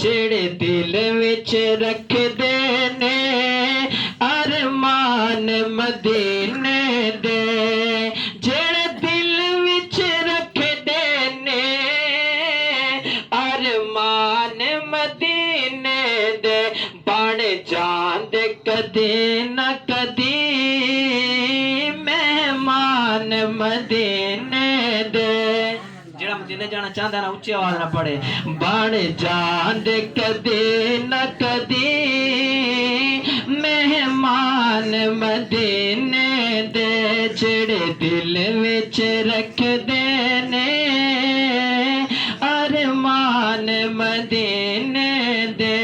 جڑے دل وچ رکھ دینے ارمان مدینے دے جڑے دل وچ رکھ دینے ارمان مدینے دے بن جاندے کدی نہ کدی مہمان مدینے دے جڑا مدینے جانا چاہتا ہے نا اچھی آواز نہ پڑے بن جاندے کدی نہ کدی مہمان مدینے دے جڑے دل وچ رکھ دینے ارمان مدینے دے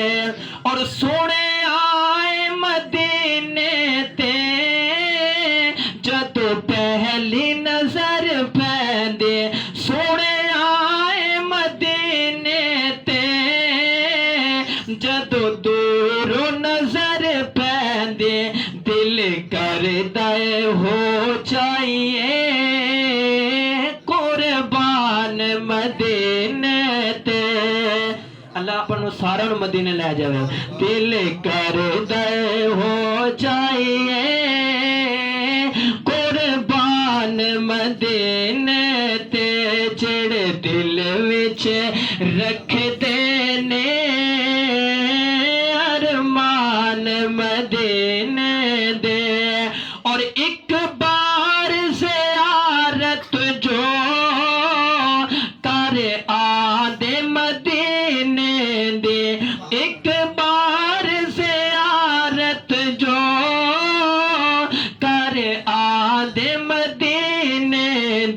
اور سونے آئے مدینے تے جدو پہلی نظر پیندے سونے آئے مدینے تے جدو دور نظر پیندے دل کردا ہو چاہیے قربان مدینے تے اللہ اپنوں سارا مدینے لے جاوے دل کردا ہو چاہیے قربان مدینے تے جڑے دل وچ رکھ دینے ارمان مدینے دے اور ایک بار زیارت جو کر آدے مدینے دے ایک بار زیارت جو کر آدے مدینے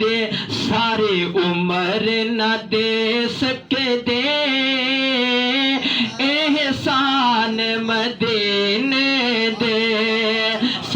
دے ساری عمر نہ دے سکدے احسان مدینے